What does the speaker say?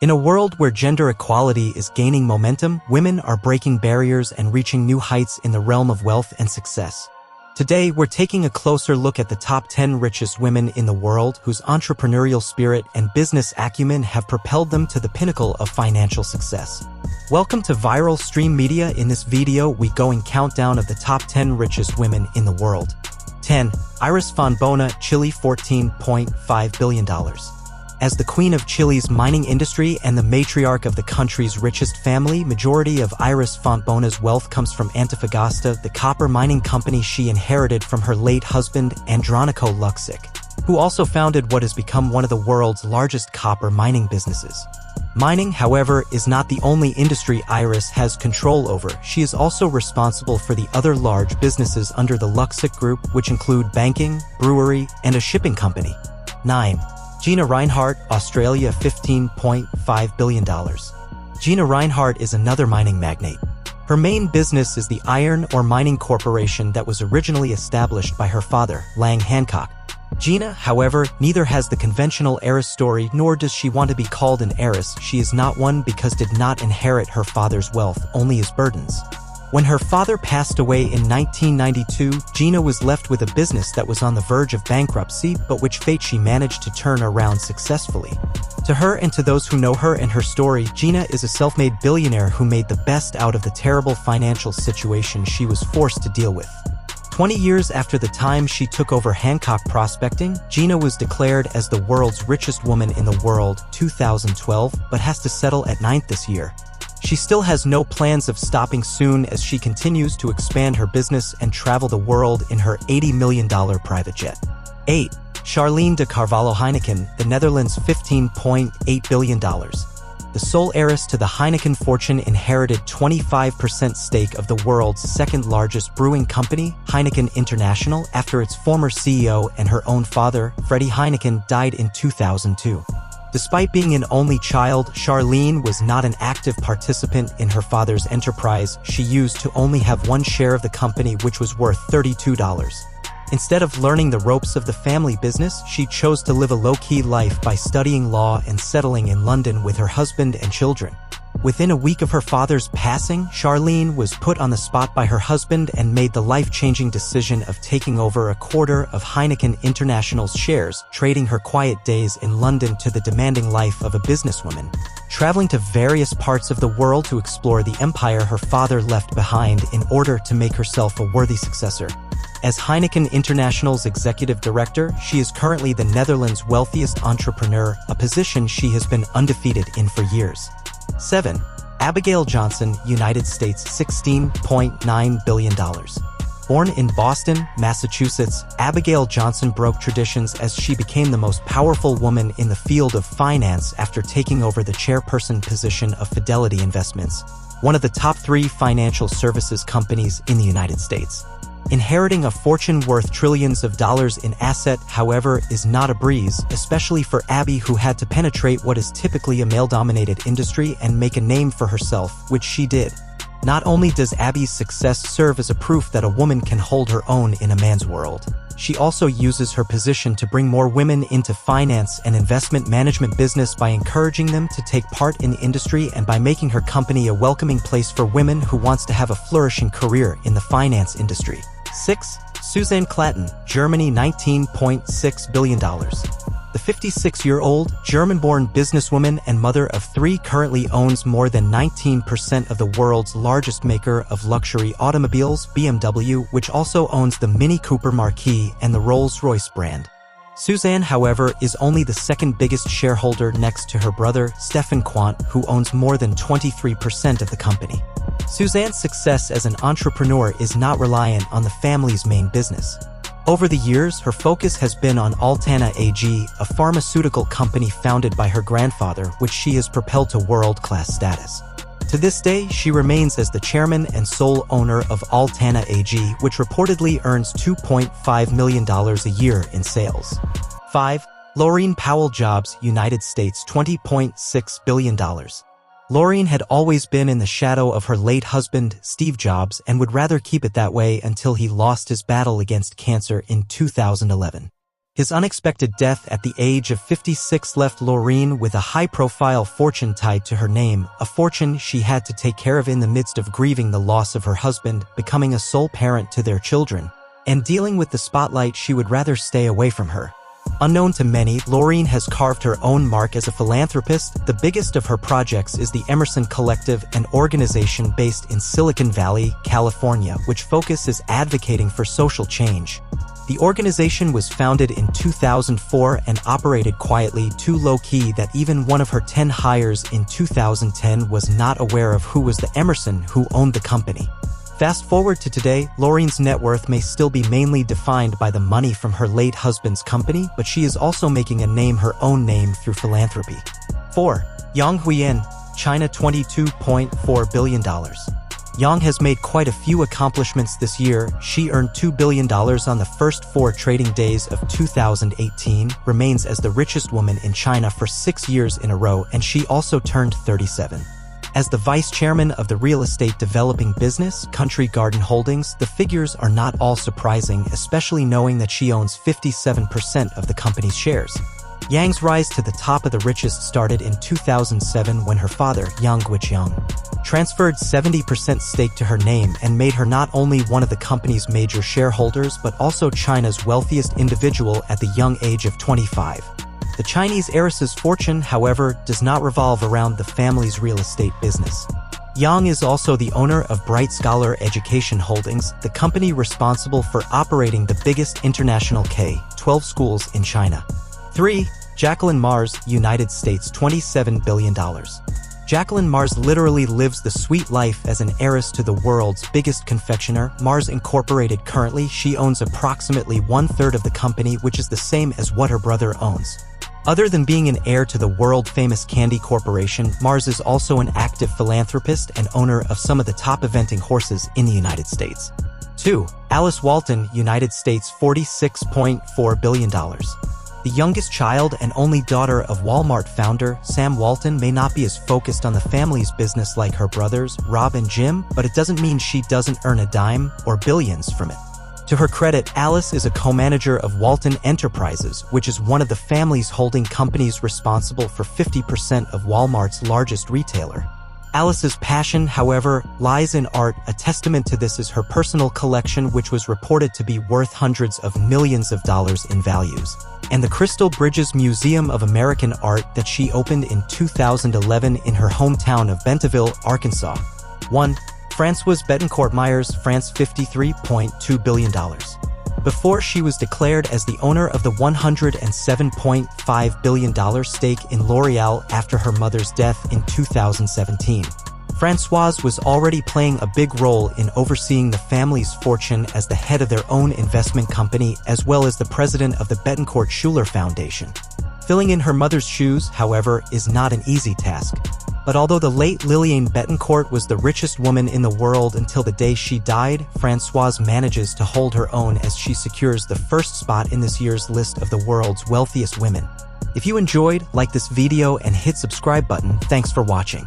In a world where gender equality is gaining momentum, women are breaking barriers and reaching new heights in the realm of wealth and success. Today, we're taking a closer look at the top 10 richest women in the world whose entrepreneurial spirit and business acumen have propelled them to the pinnacle of financial success. Welcome to Viral Stream Media. In this video, we go in countdown of the top 10 richest women in the world. 10. Iris von Bona, Chile, $14.5 billion. As the queen of Chile's mining industry and the matriarch of the country's richest family, majority of Iris von Bona's wealth comes from Antofagasta, the copper mining company she inherited from her late husband, Andronico Luksic, who also founded what has become one of the world's largest copper mining businesses. Mining, however, is not the only industry Iris has control over. She is also responsible for the other large businesses under the Luksic Group, which include banking, brewery, and a shipping company. 9. Gina Rinehart, Australia, $15.5 billion. Gina Rinehart is another mining magnate. Her main business is the Iron Ore Mining Corporation that was originally established by her father, Lang Hancock. Gina, however, neither has the conventional heiress story nor does she want to be called an heiress. She is not one because did not inherit her father's wealth, only his burdens. When her father passed away in 1992, Gina was left with a business that was on the verge of bankruptcy, but which fate she managed to turn around successfully. To her and to those who know her and her story, Gina is a self-made billionaire who made the best out of the terrible financial situation she was forced to deal with. 20 years after the time she took over Hancock Prospecting, Gina was declared as the world's richest woman in the world, 2012, but has to settle at 9th this year. She still has no plans of stopping soon as she continues to expand her business and travel the world in her $80 million private jet. 8. Charlene de Carvalho Heineken, the Netherlands, $15.8 billion. The sole heiress to the Heineken fortune inherited 25% stake of the world's second-largest brewing company, Heineken International, after its former CEO and her own father, Freddie Heineken, died in 2002. Despite being an only child, Charlene was not an active participant in her father's enterprise. She used to only have one share of the company, which was worth $32. Instead of learning the ropes of the family business, she chose to live a low-key life by studying law and settling in London with her husband and children. Within a week of her father's passing, Charlene was put on the spot by her husband and made the life-changing decision of taking over a quarter of Heineken International's shares, trading her quiet days in London to the demanding life of a businesswoman, traveling to various parts of the world to explore the empire her father left behind in order to make herself a worthy successor. As Heineken International's executive director, she is currently the Netherlands' wealthiest entrepreneur, a position she has been undefeated in for years. 7. Abigail Johnson, United States, $16.9 billion. Born in Boston, Massachusetts, Abigail Johnson broke traditions as she became the most powerful woman in the field of finance after taking over the chairperson position of Fidelity Investments, one of the top 3 financial services companies in the United States. Inheriting a fortune worth trillions of dollars in asset, however, is not a breeze, especially for Abby, who had to penetrate what is typically a male-dominated industry and make a name for herself, which she did. Not only does Abby's success serve as a proof that a woman can hold her own in a man's world, she also uses her position to bring more women into finance and investment management business by encouraging them to take part in the industry and by making her company a welcoming place for women who wants to have a flourishing career in the finance industry. 6. Suzanne Klatten, Germany, $19.6 billion. The 56-year-old, German-born businesswoman and mother of 3 currently owns more than 19% of the world's largest maker of luxury automobiles, BMW, which also owns the Mini Cooper Marquis and the Rolls-Royce brand. Suzanne, however, is only the second biggest shareholder next to her brother, Stefan Quandt, who owns more than 23% of the company. Suzanne's success as an entrepreneur is not reliant on the family's main business. Over the years, her focus has been on Altana AG, a pharmaceutical company founded by her grandfather, which she has propelled to world-class status. To this day, she remains as the chairman and sole owner of Altana AG, which reportedly earns $2.5 million a year in sales. 5. Laurene Powell Jobs, United States, $20.6 billion. Laurene had always been in the shadow of her late husband, Steve Jobs, and would rather keep it that way until he lost his battle against cancer in 2011. His unexpected death at the age of 56 left Lorraine with a high-profile fortune tied to her name, a fortune she had to take care of in the midst of grieving the loss of her husband, becoming a sole parent to their children, and dealing with the spotlight she would rather stay away from her. Unknown to many, Lorraine has carved her own mark as a philanthropist. The biggest of her projects is the Emerson Collective, an organization based in Silicon Valley, California, which focuses advocating for social change. The organization was founded in 2004 and operated quietly, too low-key that even one of her 10 hires in 2010 was not aware of who was the Emerson who owned the company. Fast forward to today, Lorraine's net worth may still be mainly defined by the money from her late husband's company, but she is also making a name her own name through philanthropy. 4. Yang Huiyin, China $22.4 billion. Yang has made quite a few accomplishments this year. She earned $2 billion on the first 4 trading days of 2018, remains as the richest woman in China for 6 years in a row, and she also turned 37. As the vice chairman of the real estate developing business, Country Garden Holdings, the figures are not all surprising, especially knowing that she owns 57% of the company's shares. Yang's rise to the top of the richest started in 2007 when her father, Yang Guiqiang, transferred 70% stake to her name and made her not only one of the company's major shareholders but also China's wealthiest individual at the young age of 25. The Chinese heiress's fortune, however, does not revolve around the family's real estate business. Yang is also the owner of Bright Scholar Education Holdings, the company responsible for operating the biggest international K-12 schools in China. 3. Jacqueline Mars, United States $27 billion. Jacqueline Mars literally lives the sweet life as an heiress to the world's biggest confectioner, Mars Incorporated. Currently, she owns approximately 1/3 of the company, which is the same as what her brother owns. Other than being an heir to the world-famous Candy Corporation, Mars is also an active philanthropist and owner of some of the top eventing horses in the United States. 2. Alice Walton, United States $46.4 billion. The youngest child and only daughter of Walmart founder, Sam Walton, may not be as focused on the family's business like her brothers, Rob and Jim, but it doesn't mean she doesn't earn a dime or billions from it. To her credit, Alice is a co-manager of Walton Enterprises, which is one of the family's holding companies responsible for 50% of Walmart's largest retailer. Alice's passion, however, lies in art. A testament to this is her personal collection, which was reported to be worth hundreds of millions of dollars in values, and the Crystal Bridges Museum of American Art that she opened in 2011 in her hometown of Bentonville, Arkansas. 1. Françoise Bettencourt Myers, France $53.2 billion. Before she was declared as the owner of the $107.5 billion stake in L'Oréal after her mother's death in 2017, Françoise was already playing a big role in overseeing the family's fortune as the head of their own investment company as well as the president of the Bettencourt Schuler Foundation. Filling in her mother's shoes, however, is not an easy task. But although the late Liliane Bettencourt was the richest woman in the world until the day she died, Françoise manages to hold her own as she secures the first spot in this year's list of the world's wealthiest women. If you enjoyed, like this video and hit subscribe button. Thanks for watching.